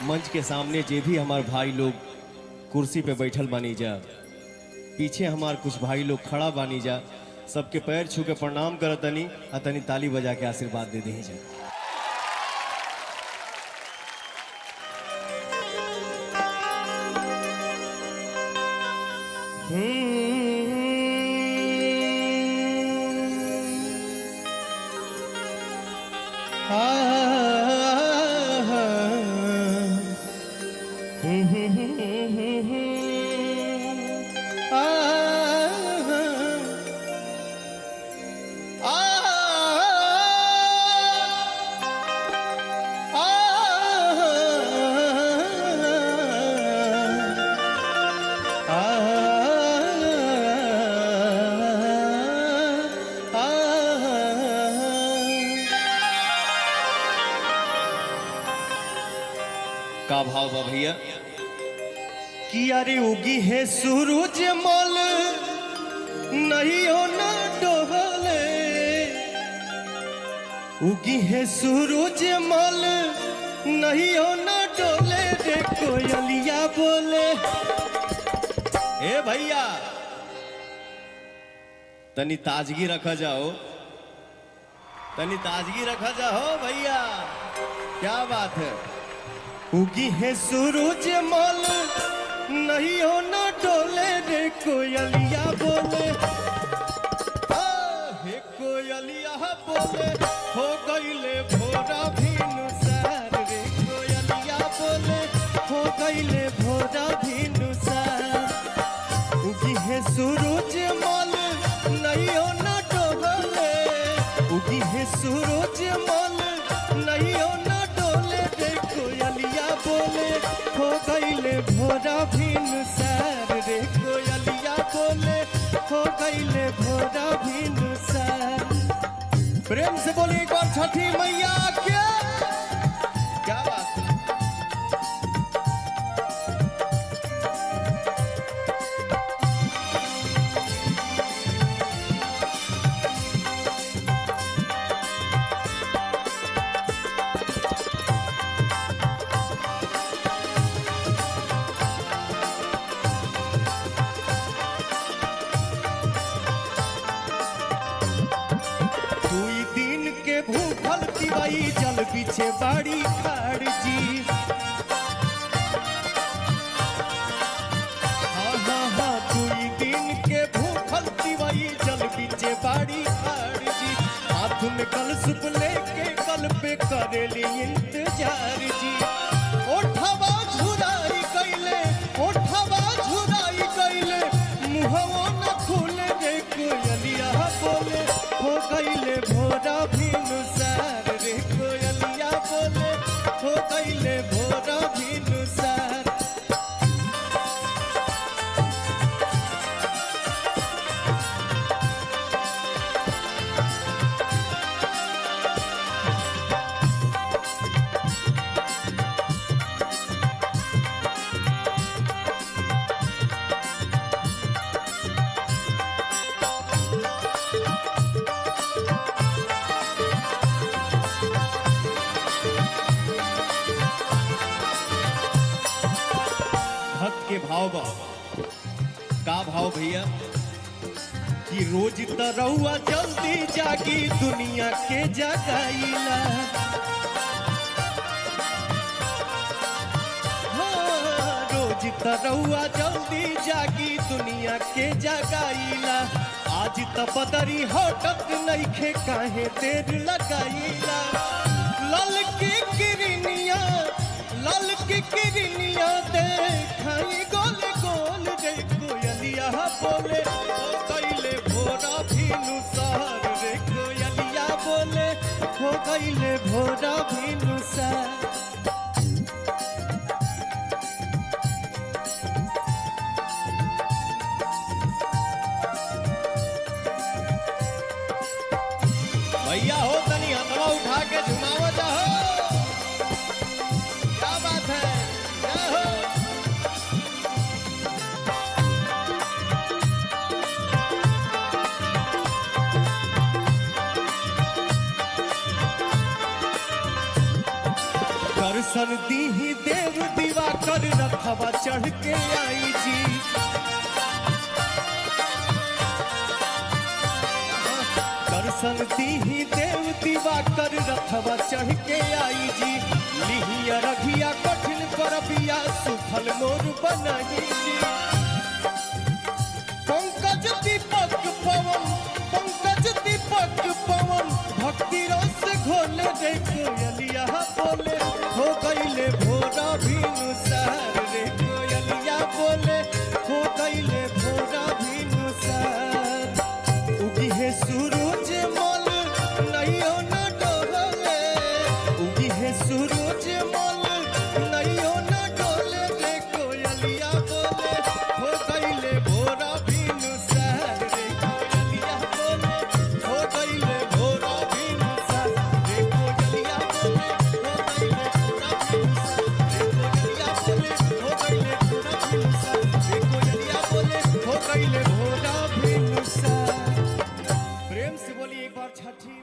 मंच के सामने जे भी हमार भाई लोग कुर्सी पे बैठल बानी जा, पीछे हमार कुछ भाई लोग खड़ा बानी जा, सबके पैर छू के प्रणाम करत तनी आ तनी ताली बजा के आशीर्वाद दे दी जा। का भाव बा भैया कि अरे उगी है सूरज मल नहीं हो ना डोले, उगी है सूरज मल नहीं हो ना डोले, रे कोयलिया बोले। ए भैया तनी ताजगी रखा जाओ, तनी ताजगी रखा जाओ भैया, क्या बात है। उगी है सूरज मल नहीं हो ना डोले, रे कोयलिया बोले। हे कोयलिया बोले हो गईले भोरा भिनुसार, रे कोयलिया बोले हो गईले भोरा भिनुसार। उगी है सूरज मल नहीं हो ना डोले, उगी है सूरज मल नहीं हो ना डोले, रे कोयलिया बोले हो गईले भोरा भिनुसार, रे कोयलिया बोले हो गईले भोरा भिनुसार। प्रेम से बोलिए एक बार छठी मैया क्या बात है। भूखल तिवाई जल पीछे बाड़ी खाड़ जी, हाँ हाँ हाँ, 2 दिन के भूखल तिवाई जल पीछे बाड़ी खाड़ जी। हाथ में कलशुप लेके कल पे करेली इंतजार जी। ओठवा झुराई कैले, ओठवा झुराई कैले, मुहवा न खुले, रे कोयलिया बोले हो गईले भोरा भिनुसार, रे कोयलिया बोले हो गईले भोरा भिनुसार। के भाव बा का भाव भैया कि रोज तरौआ जल्दी जागी दुनिया के जगाईला, रोज तरौआ जल्दी जागी दुनिया के जगाईला। आज त बदरी हटत नइखे काहे देर लगाईला। लल की किरनिया, लल की किरनिया देखाई गोल गोल, रे कोयलिया बोले हो गईले भोरा भिनुसार, रे कोयलिया बोले हो गईले भोरा भिनुसार। भैया हो तनी हथवा उठा के झुमावत हो, क्या बात है, क्या हो। दर्शन दीही देव कर रखवा चढ़ के आई जी। दर्शन दीही देव दीवा कर रखवा चढ़ के आई जी। लिहिया रघिया कठिन करबिया सुफल मोर बनही जी। पंकज दीपक पवन भक्ति रस घोले रे कोयलिया बोले हो गईले भोरा भीनु सार रे कोयलिया बोले हो गईले भोरा भीनु सार। उगी है सूरज मल नैयो न डोले, उगी है सूरज मल नैयो न डोले रे कोयलिया बोले हो गईले भोरा भीनु सार रे कोयलिया बोले हो गईले भोरा भीनु सार रे कोयलिया बोले हो गईले भोरा भीनु सार रे कोयलिया बोले हो गईले भोरा भीनु सार रे कोयलिया बोले हो गईले भोरा भीनु सार। प्रेम से बोलिए एक बार छठी